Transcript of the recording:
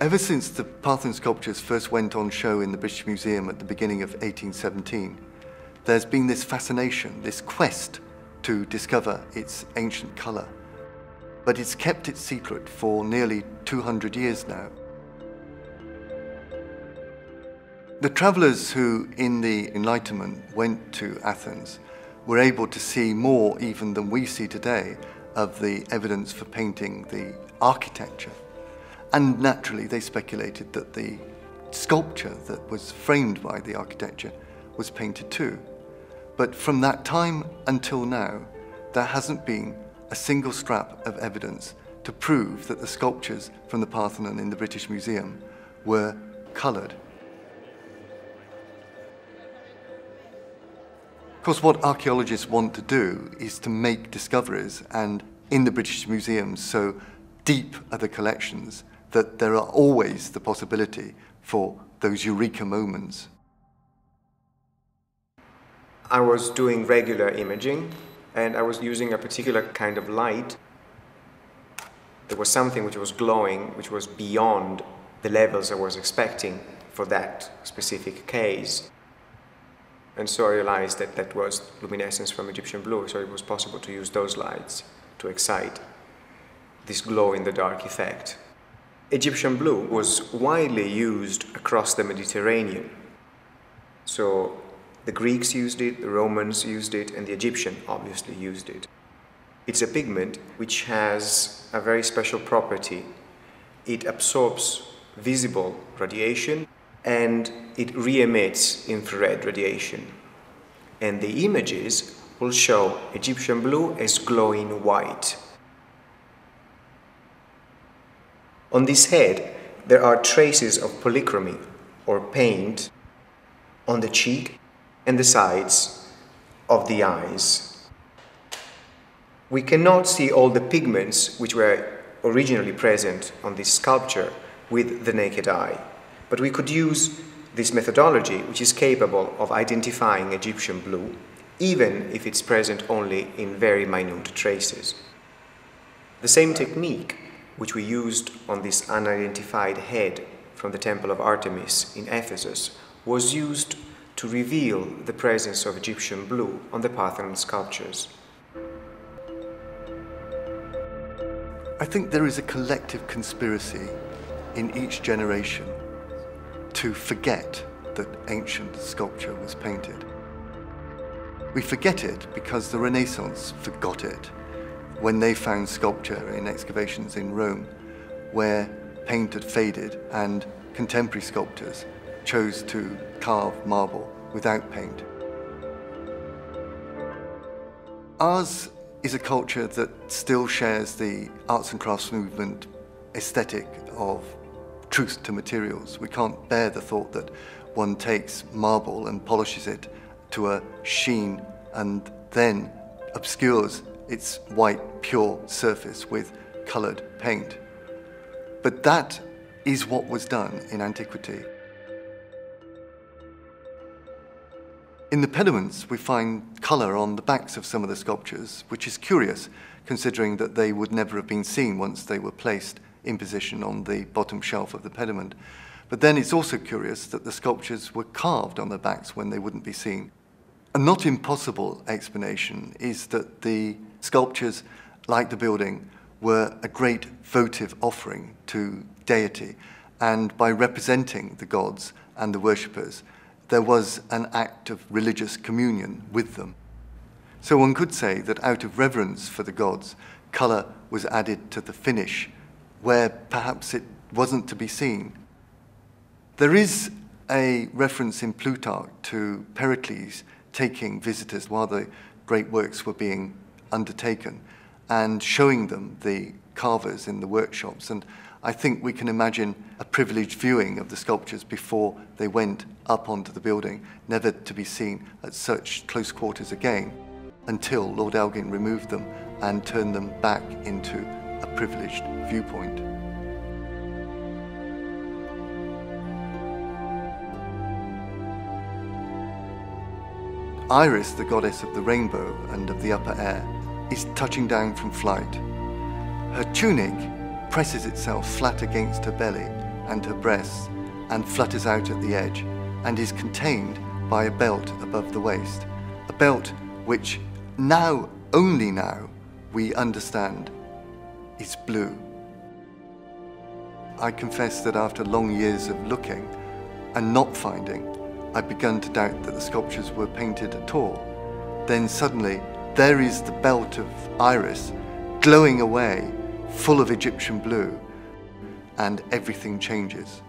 Ever since the Parthenon sculptures first went on show in the British Museum at the beginning of 1817, there's been this fascination, this quest to discover its ancient colour. But it's kept its secret for nearly 200 years now. The travellers who, in the Enlightenment, went to Athens were able to see more even than we see today of the evidence for painting the architecture. And naturally, they speculated that the sculpture that was framed by the architecture was painted too. But from that time until now, there hasn't been a single scrap of evidence to prove that the sculptures from the Parthenon in the British Museum were coloured. Of course, what archaeologists want to do is to make discoveries, and in the British Museum, so deep are the collections that there are always the possibility for those eureka moments. I was doing regular imaging, and I was using a particular kind of light. There was something which was glowing, which was beyond the levels I was expecting for that specific case. And so I realized that that was luminescence from Egyptian blue, so it was possible to use those lights to excite this glow-in-the-dark effect. Egyptian blue was widely used across the Mediterranean. So the Greeks used it, the Romans used it, and the Egyptian obviously used it. It's a pigment which has a very special property. It absorbs visible radiation and it re-emits infrared radiation. And the images will show Egyptian blue as glowing white. On this head, there are traces of polychromy, or paint, on the cheek and the sides of the eyes. We cannot see all the pigments which were originally present on this sculpture with the naked eye, but we could use this methodology, which is capable of identifying Egyptian blue, even if it's present only in very minute traces. The same technique which we used on this unidentified head from the Temple of Artemis in Ephesus was used to reveal the presence of Egyptian blue on the Parthenon sculptures. I think there is a collective conspiracy in each generation to forget that ancient sculpture was painted. We forget it because the Renaissance forgot it when they found sculpture in excavations in Rome where paint had faded and contemporary sculptors chose to carve marble without paint. Ours is a culture that still shares the arts and crafts movement aesthetic of truth to materials. We can't bear the thought that one takes marble and polishes it to a sheen and then obscures its white, pure surface with coloured paint. But that is what was done in antiquity. In the pediments, we find colour on the backs of some of the sculptures, which is curious, considering that they would never have been seen once they were placed in position on the bottom shelf of the pediment. But then it's also curious that the sculptures were carved on their backs when they wouldn't be seen. A not impossible explanation is that the sculptures, like the building, were a great votive offering to deity, and by representing the gods and the worshippers, there was an act of religious communion with them. So one could say that out of reverence for the gods, colour was added to the finish, where perhaps it wasn't to be seen. There is a reference in Plutarch to Pericles taking visitors while the great works were being undertaken and showing them the carvers in the workshops. And I think we can imagine a privileged viewing of the sculptures before they went up onto the building, never to be seen at such close quarters again, until Lord Elgin removed them and turned them back into a privileged viewpoint. Iris, the goddess of the rainbow and of the upper air, is touching down from flight. Her tunic presses itself flat against her belly and her breasts and flutters out at the edge and is contained by a belt above the waist. A belt which now, only now, we understand is blue. I confess that after long years of looking and not finding, I'd begun to doubt that the sculptures were painted at all. Then suddenly, there is the belt of iris glowing away, full of Egyptian blue, and everything changes.